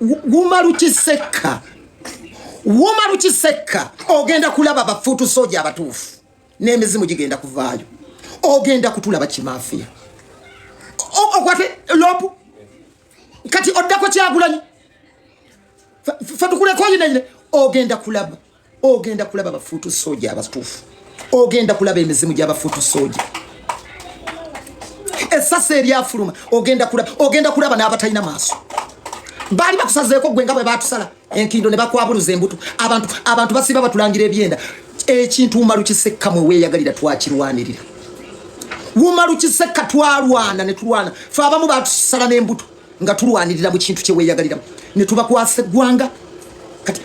Umar Kiseka ogenda kulaba bafutu soja abatuufu n'emizimu gigenda kuvaayo ogenda kutulaba kimafia okwate lopu kati oddako Kyagulanyi fatukule kwa yine ogenda kulaba bafutu soja abatuufu ogenda kulaba emizimu gy'abafutu soja esasa eryafuluma ogenda kulaba n'abatalina maaso bali bakusazeeko gwe nga bwe batusala enkindo ne bakwabuluza embuto abantu basiba batulangira ebyenda ekintu Umar Kiseka mwe weeyagalira twakirwanirira Umar Kiseka twalwana ne tulwana fe abamu batusala n'embuto nga tulwanirira mu kintu kye weeyagalira ne tubakwasa eggwanga kati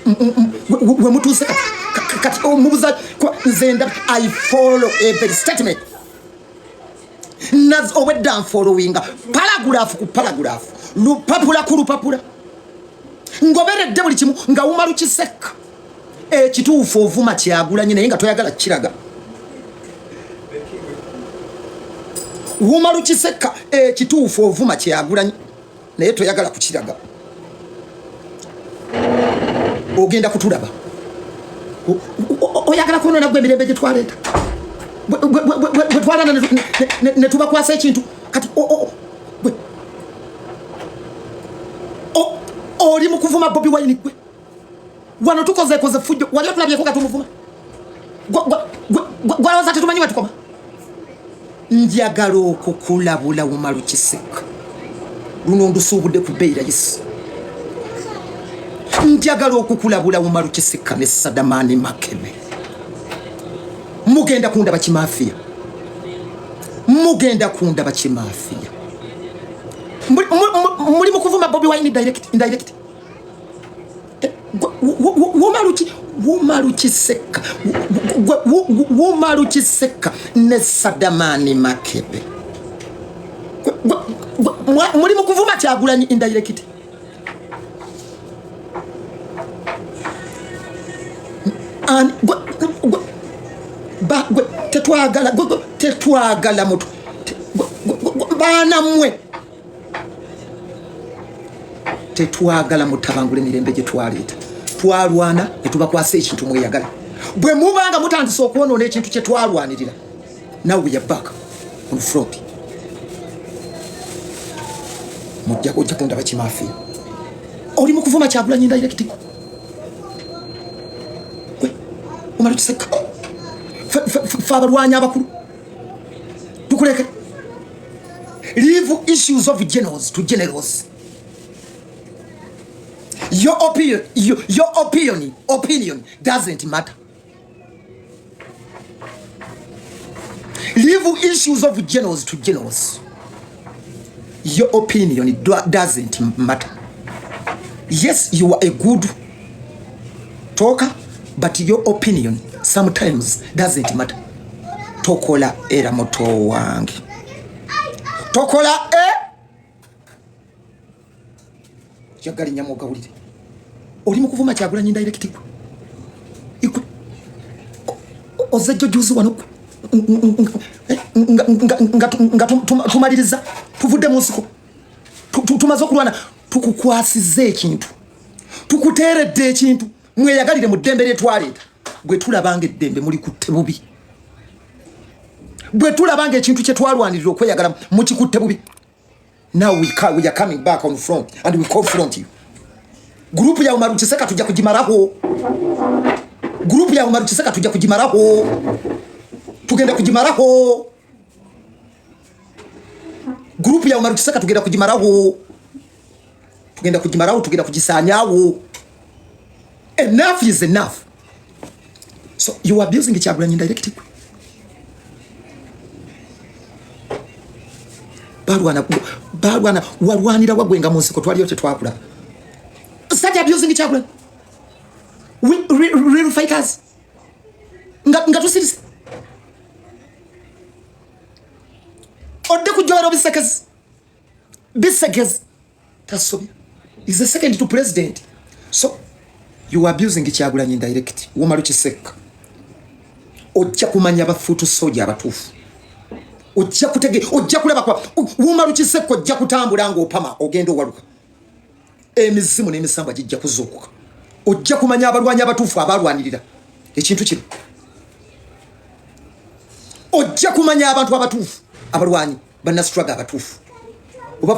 we mutuuse kati omubuza nzenda I follow every statement naz owedda followinga paragraph ku paragraph lupapula ku lupapula ngoberedde buli kimu nga Umar Kiseka ekituufu ovuma Kyagulanyi naye nga toyagala kiraga Umar Kiseka ekituufu ovuma Kyagulanyi naye toyagala kukiraga ogenda kutulaba oyagala kunoona gwe emirembe gye twaleeta bwe twalana ne tubakwasa ekintu kati oli mu kuvuma Bobi Wine gwe wano tukoze fujjo wali otulabyeko katumuvuma gwaloza tetumanyi wetukoma njagala okukulabula Umar Kiseka luno ndusuubudde ku bbeera yisi njagala okukulabula Umar Kiseka ne Sadamani Makebe mugenda kundaba kimafia muri mu kuvuma Bobi Wine indirect Umar Kiseka ne Sadamani Makebe muri mu kuvuma Kyagulanyi indirect and tetwagala mutu bana mwe tetwagala mutabangule mirembe gye twaleeta twalwana etubakwasa ekintu mweyagala bwe mubanga mutandise okwonoona ekintu kye twalwanirira now we are back on front mujja kundaba kimafia oli mu kuvuma Kyagulanyi indirect Umar Kiseka fabarwanya abakulu tukuleke leave issues of generals to generals. Your opinion doesn't matter. Leave issues of generals to generals. Your opinion doesn't matter. Yes, you are a good talker, but your opinion sometimes doesn't matter. Tokola era moto wange. Tokola Jagali nyamoga ulire. Oli mu kuvuma Kyagulanyi indirect. Iku ozejo juzu wano tumaliriza tuvudde mu nsiko tumaze okulwana tukukwasize ekintu tukuteeredde ekintu mweyagalire mu ddembe lyetwaleeta bwe tulabanga eddembe muli kutte bubi bwe tulabanga ekintu kye twalwanirira okweyagala mu kikutte bubi. Now we are coming back on front and we confront you. Group ya Umar Kiseka tujja kujimaraho. Group ya Umar Kiseka tujja kujimaraho. Tugenda kujimaraho. Group ya Umar Kiseka tugenda kujimaraho. Tugenda kujimaraho, tugenda kujisanyawo. Enough is enough. So you are abusing Kyagulanyi indirectly. Barwana warwanira wagwenga mu nsiko twali yote twakula. Start abusing Kyagulanyi. Real fighters. Nga tusirisi. Ode kujoro bisekezi. Tasobya. Is the second to president. So you are abusing Kyagulanyi indirect. Umar Kiseka. Ojja kumanya abafutu soja abatuufu. Ojja kulaba kwa Umar Kiseka ojja kutambula ng'opama ogenda owaluka. emizimu n'emisamba gijja kuzuukuka. Ojja kumanya abalwanyi abatuufu abalwanirira ekintu kino. Ojja kumanya abantu abatuufu abalwanyi bannastruggle abatuufu. Oba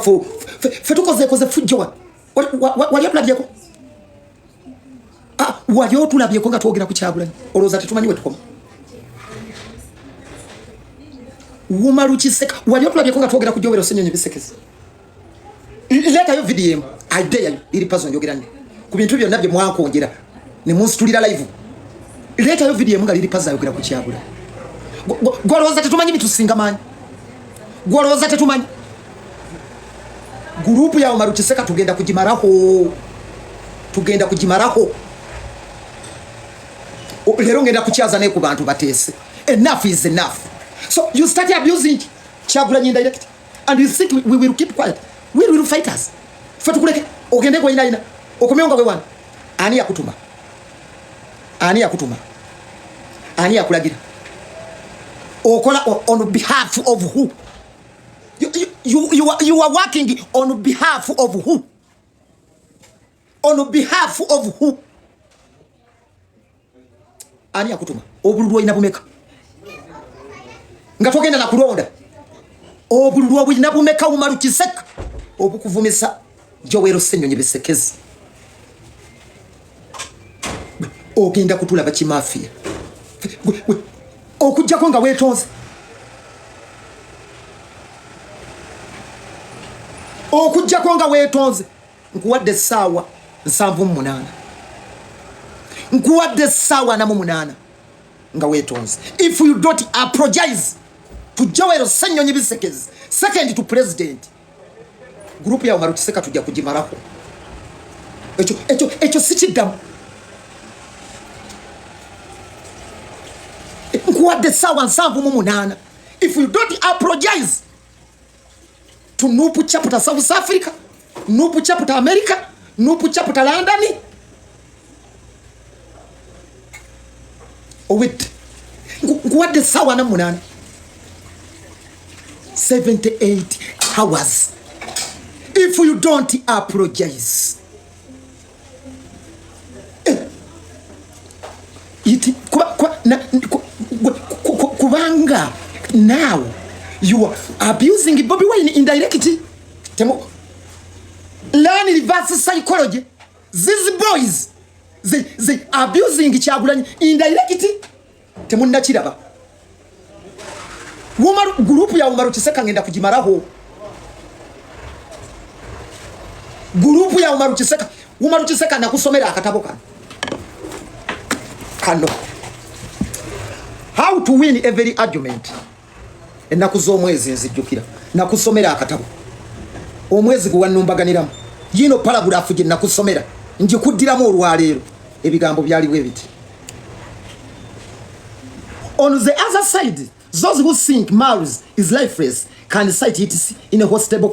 fe tukoze fujjo wali otulabyeko? Wali otulabyeko nga twogera ku Kyagulanyi? Olowooza tetumanyi we tukoma? Umar Kiseka wali otulabyeko nga twogera ku Joel Ssenyonyi bisekezi? Letayo video I dare Lil Pazo njogera nne ku bintu byonna bye mwankongera ne munsitulira live. Letayo video nga Lil Pazo ayogera ku Kyagulanyi. Gwolowooza tetumanyi bitusinga maanyi? Gwolowooza tetumanyi? Gurupu ya Umar Kiseka tugenda kugimaraho. Lero ngenda kukyaza ne ku bantu bateese. Enough is enough. So you start abusing Kyagulanyi indirect and you think we will keep quiet. We will fight us. Fatukuleke ogende kwa ina okomyonga we wana. Ani yakutuma? Ani yakulagira? Okola on behalf of who? You are working on behalf of who? On behalf of who? Ani yakutuma? Obululu inabumeka. Nga togenda na kulonda. Obululu obulina Umar Kiseka obukuvumisa Joel Ssenyonyi bisekezi. Ogenda kutula bakimafia. Okujjako nga weetonze. Nkuwadde essaawa 78. Nkuwadde essaawa 48 nga weetonze. If you don't apologize to Joel Ssenyonyi bisekezi, second to president, group ya Umar Kiseka tujja kujimarako. Echo sikidamu. Nkuwadde essaawa 78. If you don't apologize to NUP chapter South Africa, NUP chapter America, NUP chapter London, wait. Nkuwadde essaawa 48. 78 hours. If you don't apologize, kubanga now you are abusing Bobi Wine indirectly. Learn reverse psychology. These boys, they abusing Kyagulanyi indirectly. Temunna kiraba. Group ya Umar Kiseka ngenda kujimaraho. Group ya Umar Kiseka nakusomera akatabo kano. How to win every argument. Enakuzo omwezi nzijjukira. Nakusomera akatabo. Omwezi guwanumbaganiramu. Yino paragraph gye nakusomera. Njikuddiramu olwaleero. Ebigambo byali bwe biti. On the other side, those who think marriage is lifeless can cite it in a hostable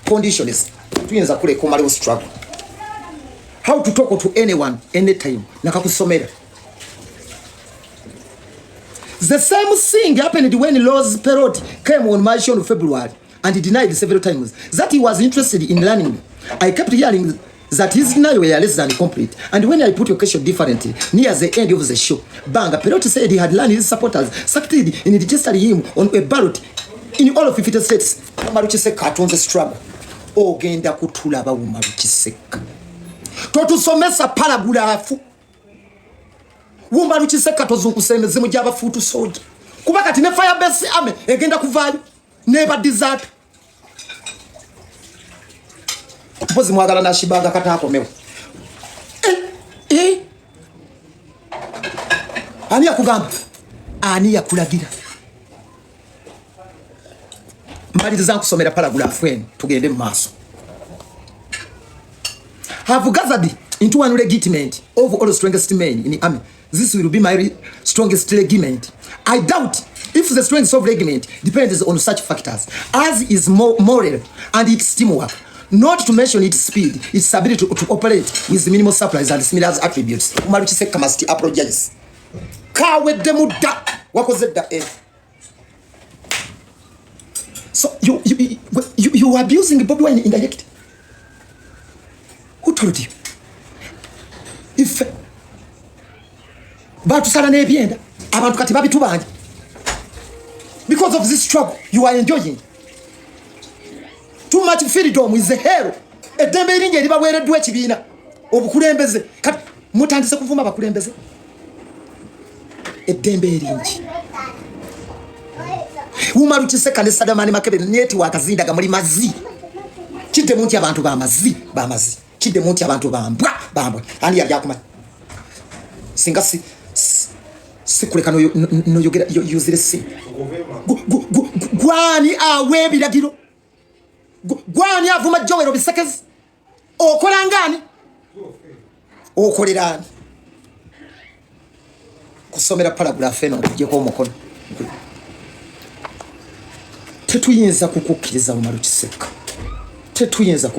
conditions. Tuyinza kuleka omaliwo struggle. How to talk to anyone anytime. Nakakusomera. The same thing happened when Rose Perot came on my show in February and he denied several times that he was interested in learning. I kept hearing that his denial were less than complete. And when I put your question differently, near the end of the show, Banga Perot said he had learned his supporters succeeded in registering him on a ballot in all of 50 states. Umar Kiseka on the struggle. Ogenda kutulaba Umar Kiseka. Totusomesa paragulafu. Umar Kiseka tozunkusembeze mu gy'abafuutu soja. Kuba kati ne firebase ame egenda kuvaayo neba desert. Mpozi mwagala na shibaga kata akomewo. Ani yakugamba? Ani yakulagira? Mbaliriza nkusomera paragraph eno tugende mu maaso. Have gathered into one regiment of all the strongest men in the army. This will be my strongest regiment. I doubt if the strength of regiment depends on such factors as is moral and its teamwork, not to mention its speed, its ability to operate with minimal supplies and similar attributes. Umar Kiseka must apologize. Kawe demuda wakoze da. So you are abusing Bobi Wine indirect. include you. If batusala nebyenda abantu kati babitubanje because of this struggle you are enjoying too much freedom is a hero edembe eringe libawereddwa ekibiina obukulembeze kati mutandise kuvuma abakulembeze edembe eringi Umar Kiseka ne Sadamani Makebe neti wakazindaga muri mazi kide munti abantu bamazi kide munti abantu bambwa ani yabyakuma singa sikuleka no yogera yuzire si gwani awe biragiro gwani avuma Joel bisekezi okolangani okolerani kusomera paragraph eno tujeko omukono tetuyinza kukukiriza Umar Kiseka tetuyinza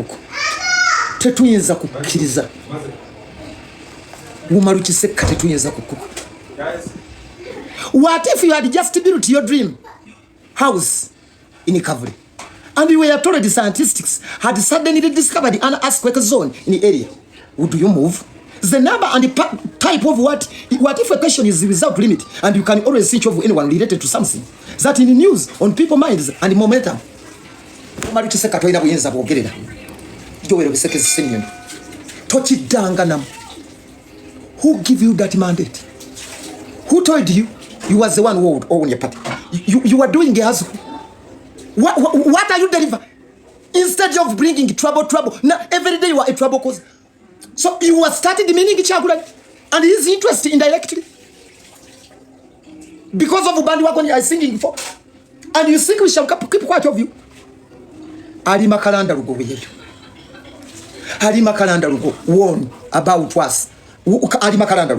kukukiriza Umar Kiseka tetuyinza kukukiriza. What if you had just built your dream house in Kavuli and you were told the scientists had suddenly discovered an earthquake zone in the area? Would you move? The number and the type of what if a question is without limit and you can always think of anyone related to something that in the news on people's minds and momentum. Umar Kiseka toina buyinza bwogerera Joel Ssenyonyi tochidanga nam. Who give you that mandate? Who told you you was the one who would own your party? You are doing as what are you delivering? Instead of bringing trouble. Now every day you are a trouble cause. So you are starting the meaning Chagula and his interest indirectly. Because of Ubandi Wakon you are singing for. And you think we shall keep quiet of you. Halima Kalanda will go with you. Halima Kalanda will go warn about us. Halima Kalanda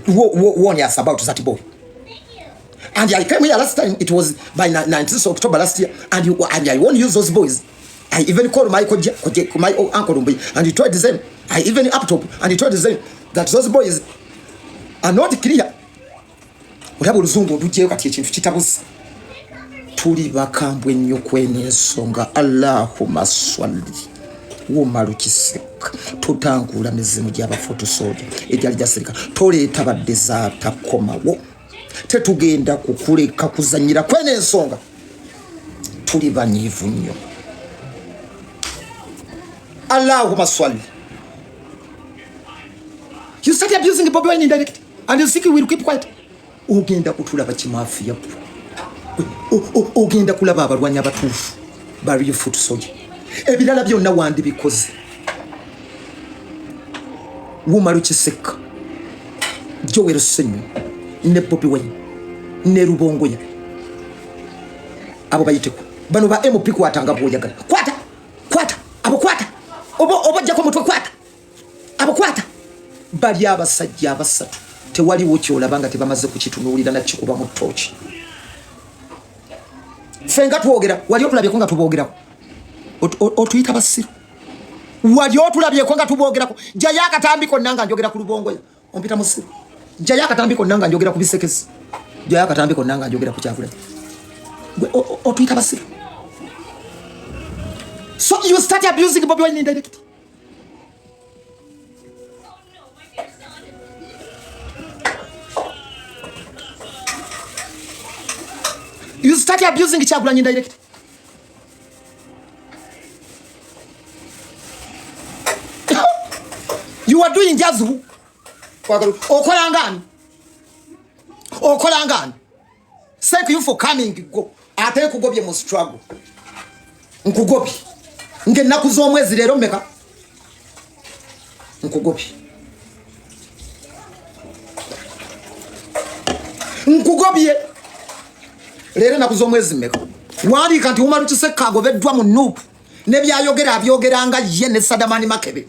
will warn us about that boy. And I came here last time, it was by 19th October last year, and I won't use those boys. I even called my uncle and he told them, I even up top and he told them that those boys are not clear. Ulabu luzungu dujiye kati ekintu kitabuzi. Tuli bakambwe nnyo kwene ensonga Allahumma swalli. Umar Kiseka tutangula mizimu gy'aba fotosoja egyali jasirika toleeta badde zaatakomawo tetugenda kukuleka kuzanyira kwene ensonga tuli banyiivu nnyo. Allahumma swalli. You start abusing Bobi Wine indirectly and you think you will keep quiet. Ogenda kutulaba kimafia ogenda kulaba abalwanyi abatuufu bali foot soja ebirala byonna wandi bikoze. Umar Kiseka Joel Ssenyonyi ne Bobi Wine ne Rubongoya abo bayiteko bano ba MP kwatanga bwoyagala kwata abo kwata obo jako mutwe kwata abo kwata bali abasajja abasatu tewali wokyolabanga tebamaze kukitunulira na kikuba mu tochi fenga twogera wali otulabye ko nga tubogerako otuyita basiru wali otulabye ko nga tubogerako jaya akatambiko nanga njogera ku Rubongoya ompita musiru jaya akatambiko nanga njogera ku Bisekezi jaya akatambiko nanga njogera ku Kyavula otuyita basiru. So you start abusing Bobi Wine indirectly. You start abusing Kyagulanyi indirectly. You are doing just who? Okolangani. Thank you for coming. Go. Ate kugobye mu struggle. Nkugobye. Nge nakuzo omwezi lero meka. Nkugobye. Lero nakuzo omwezi meka. Wali kanti Umar Kiseka agobeddwa mu NUP. Ne byayogera abyogeranga ye ne Sadamani Makebe.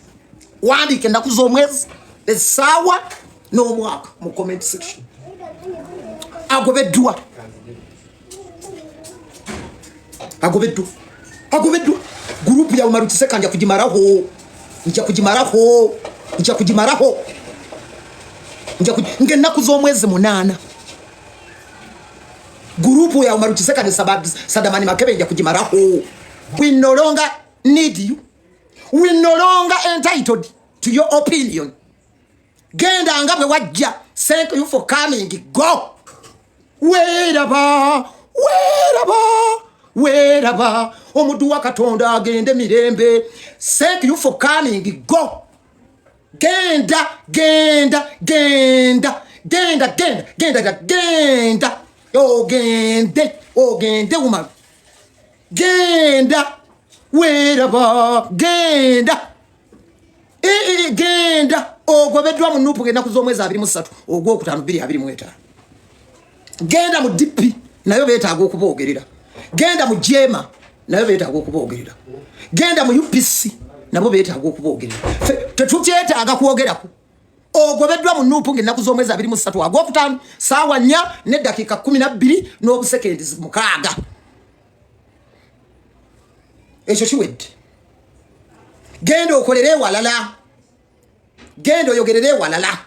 Wali kenda kuzo omwezi esawa no mwaka mu comment section. Agobeddwa. Group ya Umar Kiseka nja kujimaraho. Nge nakuzo omwezi 8. Group ya Umar Kiseka ne Sadamani Makebe nja kujimaraho. We no longer need you. we no longer entitled to your opinion. Genda nga bwe wajja. Thank you for coming. Go. Wheraba. Omudu wa Katonda agende mirembe. Thank you for coming. Go. Genda. Ogende woman. Genda. Wheraba. Genda. Genda. Ogobeddwa mu NUP genda kuzomweza 23 ogwokutano 225. Genda mu DP nayo beetaaga okuboogerera. Genda mu Jema nayo beetaaga okuboogerera. Genda mu UPC nabo beetaaga okuboogerera. Tetukyetaaga kwogerako. Ogobeddwa mu NUP genda kuzomweza 23 ogwokutano saawa 4 ne dakika 12 n'obusekendi 6. Ekyo kiwedde. Genda okolere walala. Genda oyogerere walala.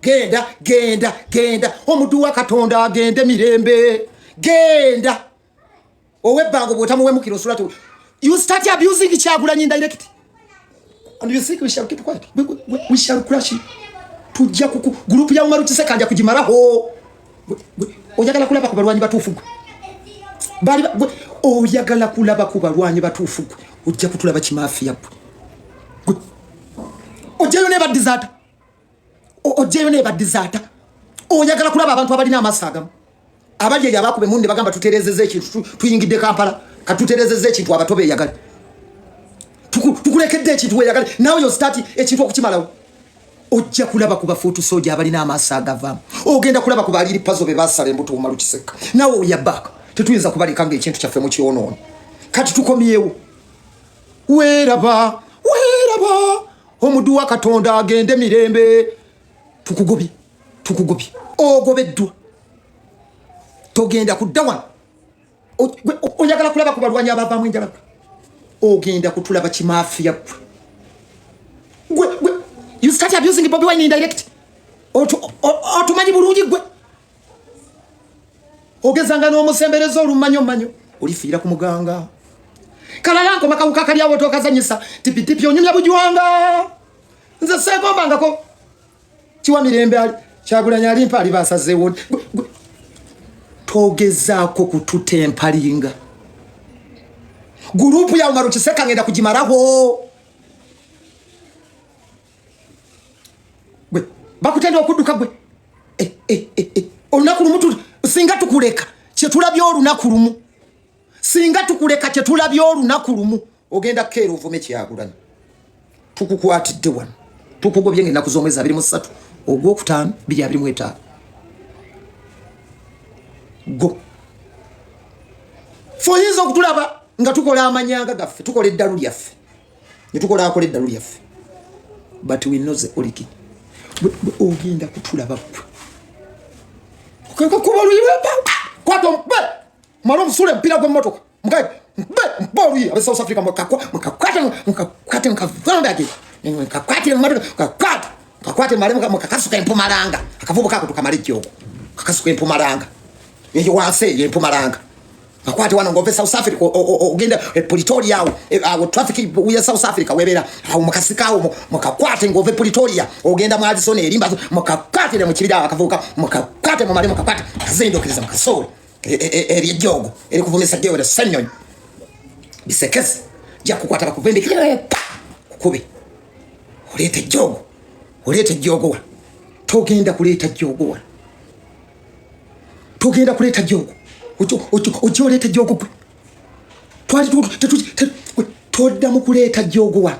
Genda. Omudu wa Katonda agende mirembe. Genda. Owebango botamu we mukiro suratu. You start abusing Kyagulanyi indirect. And you think we shall keep quiet? We shall crush it. Tujja kuku group ya Umar Kiseka anja kujimaraho. Oyagala kulaba ku balwanyi batuufu. Bali oyagala kulaba ku balwanyi batuufu. Ujja kutulaba kimafia. Ojeyo ne badizata. Oyagala kulaba abantu abalina amasaga. Abaje yabakube munde bagamba tuterezeze ekintu tuyingidde Kampala. Katuterezeze ekintu abatobe yagala. Tukulekedde ekintu we yagala. Nawe yo start ekintu okukimalawo. Ojja kulaba ku bafutu soja abalina amasaga vam. Ogenda kulaba ku Lil Pazo be basala embuto Umar Kiseka. Nawe oyabaka. Tetuyinza kubalika ng'ekintu kyaffe mu kyonono. Kati tukomyewo. Wheraba. Omudu wa Katonda agende mirembe. Tukugobye. Ogobeddwa. Togenda kuddawa. Oyagala kulaba ku balwanyi abavaamu enjala. Ogenda kutulaba kimafia. You start abusing Bobi Wine indirect. Otumanyi bulungi gwe. Ogezanga n'omusemberezo olumanyo. Olifiira ku muganga. Kalalanko makawuka kali awo tokazanyisa tipi onyumya bujwanga nze segombangako kiwa mirembe ali Kyagulanyi ali mpali basazeewo togezaako kututempalinga gurupu ya Umar Kiseka ngenda kujimaraho gwe bakutenda okudduka gwe olunaku lumu singa tukuleka kyetulabye olunaku lumu singa tukuleka kyetulabye olunaku lumu ogenda keero ovume Kyagulanyi tukukwatidde wano tukugobye ng'ennaku z'omwezi 23 ogwokutaano 2025 go foyinza okutulaba nga tukola amanyanga gaffe tukola eddalu lyaffe netukola eddalu lyaffe but we know the origin ogenda kutulaba kubaluyiwepa kwato mbe maro msule mpira gwe motoka mgaye mbe abe South Africa mkakwate mkavamba yake mkakwate mare mkakasuka Mpumalanga akavubuka kutuka Malijjo kakasuka Mpumalanga yeyo wanse ye Mpumalanga akwate wana ngove South Africa ogenda Pretoria awo traffic uya South Africa webera awo mukasikawo mukakwate ngove Pretoria ogenda mu Addison erimba mukakwate mu kibira akavuka mukakwate mu mare mukakwate kazindokiriza mukasole eri jogo eri kuvumisa Joel Ssenyonyi bisekese ja kukwata bakuvende kukube olete jogo togenda kuleta jogo ojo olete jogo twali todda mu kuleta jogo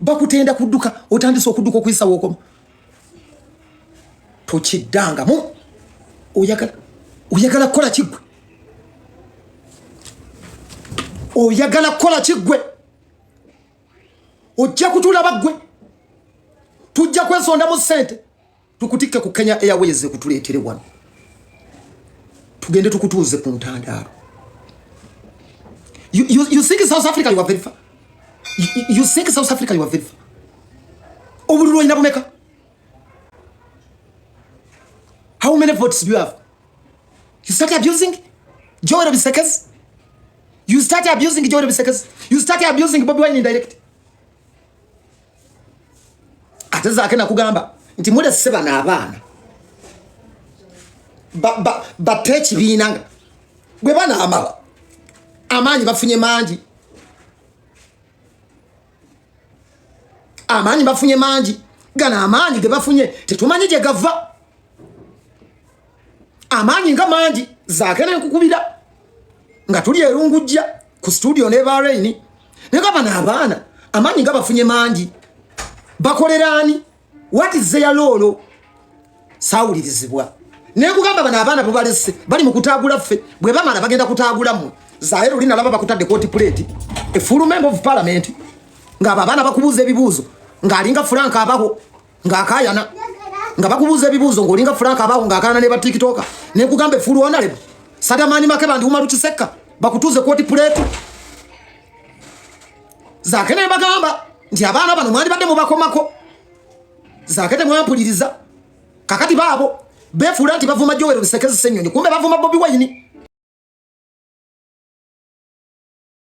bakutenda kudduka otandise okudduka okuyisa wokoma tokiddangamu oyagala kola kigwe ojja kutulaba gwe tujja kwesonda mu ssente tukutikke ku Kenya Airways kutuleetere wano tugende tukutuuze ku ntandaalo. You think South Africa you are very far? You think South Africa you are very far? Obululu ina bumeka? How many votes do you have? You start abusing Joel Ssenyonyi. You start abusing Joel Ssenyonyi. You start abusing Bobi Wine indirect. Ateza akena kugamba nti mule seba na abana. Batechi binanga. Gwe bana amala. Amanyi bafunye manji. Amanyi bafunye manji. Gana amanyi ge bafunye tetumanyi je gava. Amanyi nga manji zakene nkukubira. Nga tuli erungujja ku studio ne Bahrain. Nenga bana abana amanyi nga bafunye manji. Bakolerani. What is their lolo? Sawulirizibwa. Nekugamba bana abana bubalese bali mu kutagula ffe bwe bamala bagenda kutagula mu. Zahero lina laba bakutadde court plate. A full member of parliament. Nga abana bakubuza ebibuzo. Nga alinga Frank abaho. Nga akayana. Nga bakubuza ebibuzo ngolinga Frank abaho nga akana ne ba TikToker. Nekugambe full honorable. Sadamani Makeba ndi Umar Kiseka bakutuze court plate. Zakene bagamba nti abana bano mwali badde mu bakomako. Zakete mwampuliriza kakati babo befula nti bavuma Joel Ssenyonyi kumbe bavuma Bobi Wine.